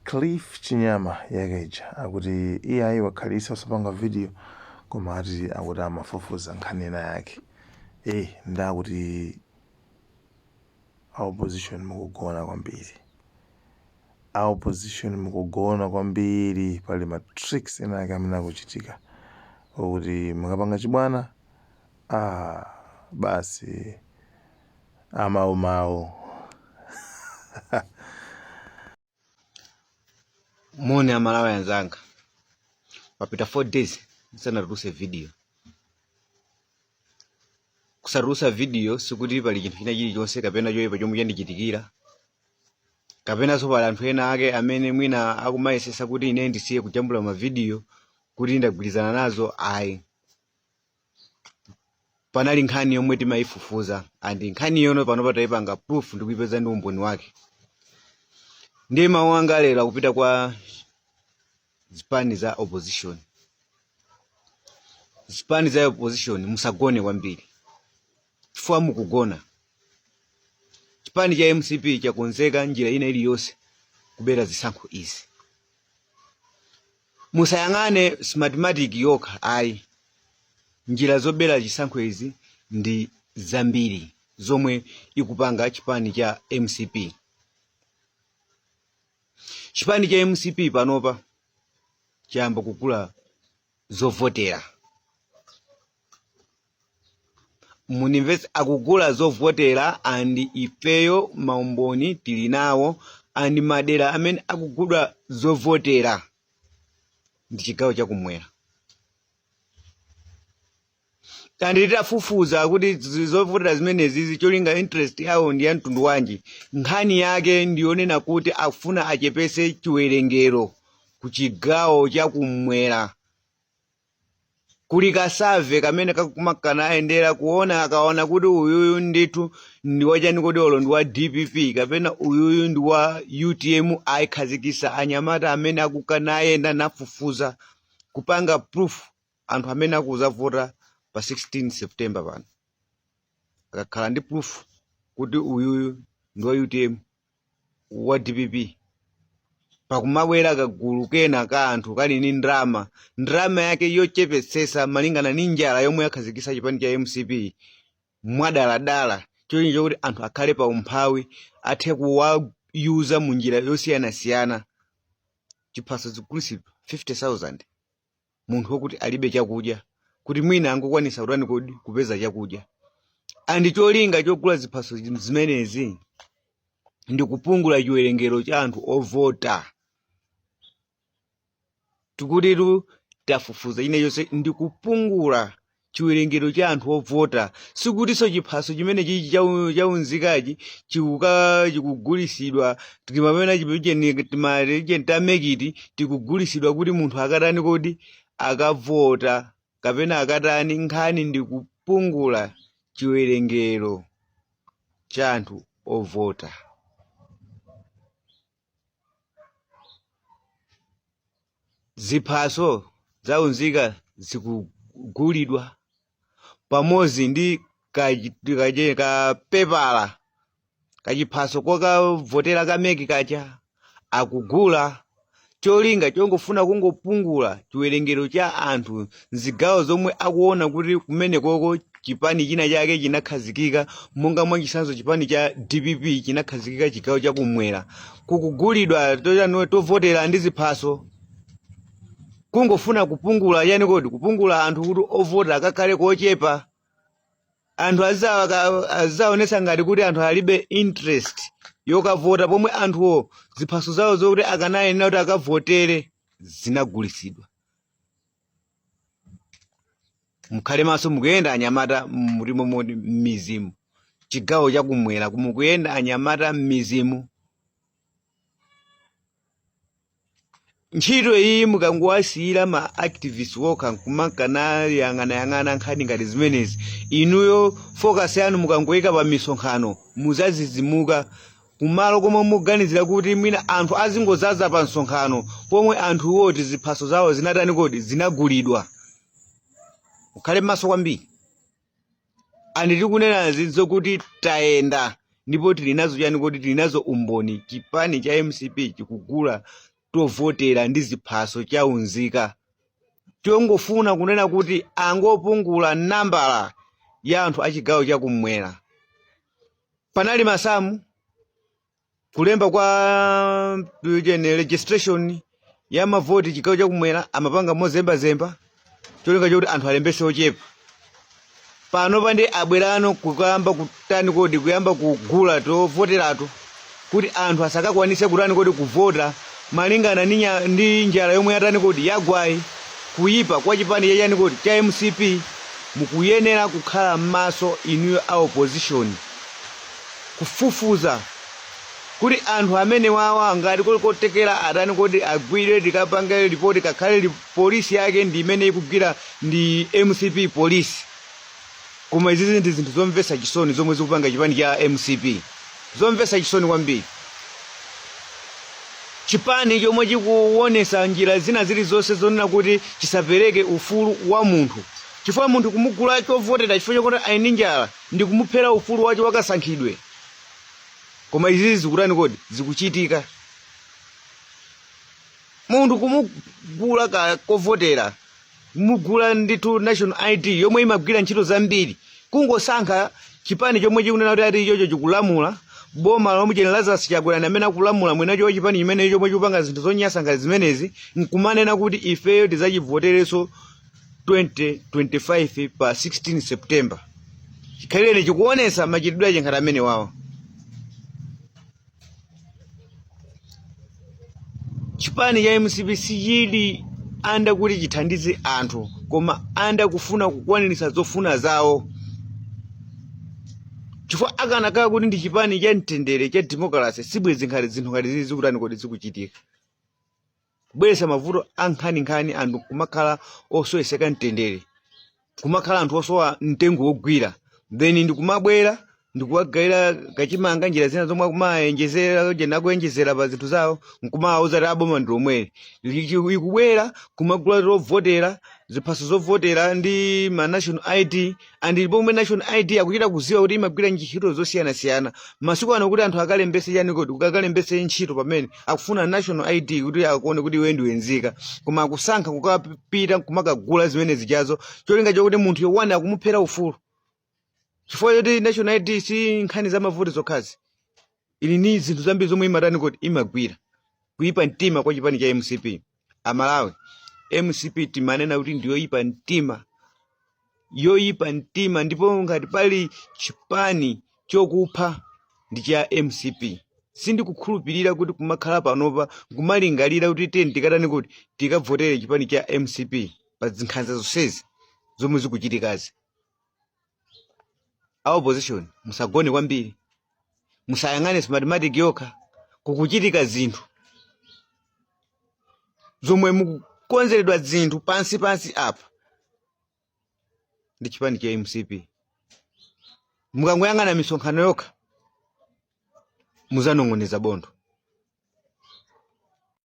Cliff Chinyama yakeja akuti iyayi wakhalisa usapanga video koma ati akuti amafufuza nkhanena yake. Ndakuti opposition mukugona kwambiri. Opposition mukugona kwambiri pali matricks ena yake amene akuchitika kuti mukapanga chibwana basi mau Mone amalawa yanzanga papita 4 days ndisanaruse video. Kusarusa video sikuti pali chinthu china chilichonse kapena choyipa chomwe chandichitikira kapena so pali anthu ena ake amene mwina akumayesesa kuti ine ndisiye kujambula ma video kuti ndagwirizana nazo. Ayi, panali nkhani yomwe timayifufuza andi nkhani yono pano tayipanga proof ndikuyipeza ndi umboni wake. Ndiye mawu anga lero akupita kwa zipani za opposition. Zipani za opposition musagone kwambiri chifukwa mukugona. Chipani cha MCP chakonzeka njira ina iliyonse kubera zisankho izi. Musayang'ane smartmatic yokha. Ayi, njira zobera zisankho izi ndi zambiri zomwe ikupanga chipani cha MCP. Chipani cha MCP panopa chayamba kugula zovotera. Munimvetse akugula zovotera andi ifeyo maumboni tili nawo andi madera amene akugula zovotera ndi chigawo chakumwera. Kandi titafufuza kuti zovotera zimenezi cholinga interest yawo ndi ya mtundu wanji, nkhani yake ndiyonena kuti akufuna achepese chiwerengero ku chigawo chakumwera. Kuli kasave kamene kakumakana ayendera kuona akaona kuti uyuyu ndithu ndi wachani kodi olo ndi wa DPP kapena uyuyu ndi wa UTM, ayikhazikisa anyamata amene akukana ayenda nafufuza kupanga proof anthu amene akuzavota pa 16 September pano. Akakhala ndi proof kuti uyuyu ndi wa UTM wa DPP, pakumabwera kagulu kena ka anthu kali ni ndrama yake yochepesesa malingana ni njala yomwe yakhazikisa chipani cha MCP mwadaladala cholinga kuti anthu akhale pa umphawi athe kuwayuza mu njira yosiyanasiyana. Chiphaso zikulisidwa 50,000 munthu wokuti alibe chakudya kuti mwina angokwanisa kutani kodi kupeza chakudya. Andi cholinga chogula ziphaso zimenezi ndi kupungula chiwerengero cha anthu ovota. Tikutitu tafufuza ine yonse ndi kupungula chiwerengero cha anthu ovota. Sikutiso chiphaso chimene chichi chaunzikachi chikugulisidwa tikimapena chipene tamekiti tikugulisidwa kuti munthu akatani kodi akavota kapena akatani. Nkhani ndi kupungula chiwerengero cha anthu ovota. Ziphaso zaunzika zikugulidwa pamozi ndi kapepala kachiphaso kokavotera kameki kacha akugula. Cholinga chongofuna kungopungula chiwerengero cha anthu nzigawo zomwe akuona kuti kumene koko chipani china chake chinakhazikika monga mwachisanzo chipani cha DPP chinakhazikika chigawo chakumwera. Kukugulidwa tovotera ndi ziphaso kungofuna kupungula yani kodi kupungula anthu kuti ovota akakhale kochepa. Anthu azaonesa ngati kuti anthu alibe interest yokavota pomwe anthuwo ziphaso zawo zokuti akanayenera kuti akavotere zinagulisidwa. Mukhale maso mukuyenda anyamata mulimo m'mizimu chigawo chakumwera kumukuyenda anyamata m'mizimu. Ntchito iyi mukangowasiyira ma activists wokha nkumakana yang'ana nkhani ngati zimenezi, inuyo focus yanu mukangoyika pa misonkhano muzazizimuka kumalo komwe muganizira kuti mwina anthu azingozaza pa msonkhano pomwe anthu woti ziphaso zawo zinatani kodi zinagulidwa. Mukhale maso kwambiri. Anditi kunena zokuti tayenda ndipo tili nazo yani kodi tili nazo umboni. Chipani cha MCP chikugula tovotera ndi ziphaso chaunzika. Tiongofuna kunena kuti angopungula nambala ya anthu achigawo chakumwera. Panali masamu kulemba kwa registration ya mavoti chigawo chakumwera amapanga mozembazemba cholinga chokuti anthu alembese ochepa. Pano pande abwerano kukamba kutani kodi kuyamba kugula tovoterato kuti anthu asakakwanise kutani kodi kuvota malingana ndi njala yomwe yatani kodi yagwayi kuyipa kwa chipani chachani kodi cha MCP. Mukuyenera kukhala m'maso inuyo a opposition kufufuza kuti anthu amene wawa ngati kotekera atani kodi agwire tikapange report kakhale polisi yake ndi imene ikugwira ndi MCP polisi. Koma izi ndi zinthu zomvetsa chisoni zomwe zikupanga chipani cha MCP, zomvetsa chisoni kwambiri. Chipani chomwe chikuonesa njira zina zilizonse zonena kuti chisapereke ufulu wa munthu, chifukwa munthu kumugula chovotera chifukwa chakuti ali njala ndi kumuphera ufulu wacho wakasankhidwe. Koma izi zikutani kodi zikuchitika. Munthu kumugula kovotera, kumugula ndithu national ID yomwe imagwira ntchito zambiri, kungosankha chipani chomwe chikunena kuti ati ichocho chikulamula. Boma lomwe Lazarus Chakwera amene akulamula mwenacho chipani chimene chomwe chikupanga zinthu zonyasa ngati zimenezi, nkumanena kuti ifeyo tizachivotereso 2025 pa 16 September. Chikhalire chikuonesa machitidwe ache ngati amene wawa. Chipani cha MCP chili anda kuti chithandize anthu, koma anda kufuna kukwaniritsa zofuna zawo. Chifukwa akanakhala kuti ndi chipani cha mtendere cha democracy sibwezi ngati zinthu ngati zizi zikutani kodi zikuchitika. Kubweretsa mavuto ankhani anthu kumakhala osoyeseka mtendere, kumakhala anthu osowa mtengo wogwira, then ndikumabwera ndikuwagayira kachimanga njira zina zomwe akumayenjezera jenakuyenjezera pa zinthu zawo, nkumawauza kuti aboma ndi lomweli ikubwera kumagula tovotera ziphaso zovotera ndi ma national ID. Andi pomwe national ID akuchita kuziwa kuti imagwira ntchito zosiyanasiyana. Masiku ano kuti anthu akalembese chani kodi kukalembese ntchito pamene akufuna national ID kuti akuone kuti iwe ndiwenzika, koma akusankha kukapita kumakagula zimene zijazo cholinga chokuti munthu yowane akumuphera ufulu. Chifukwa choti national ID si nkhani za mavuto zokhazi, ili ni zinthu zambiri zomwe imatani kodi imagwira. Kuyipa mtima kwa chipani cha MCP. Amalawi MCP timanena kuti ndiyoyipa mtima, yoyipa mtima, ndipo ngati pali chipani chokupha ndi cha MCP. Sindikukhulupirira kuti kumakhala panopa kumalingalira kuti tiyeni tikatani kuti tikavotere chipani cha MCP pa zinkhanza zonsezi zomwe zikuchitikazi. Our opposition musagone kwambiri, musayang'ane mathematics yokha, kukuchitika zinthu zomwe mukukonzeredwa zinthu pansi apa ndi chipani cha MCP. Mukangoyang'ana misonkhano yokha muzanong'oneza bondo.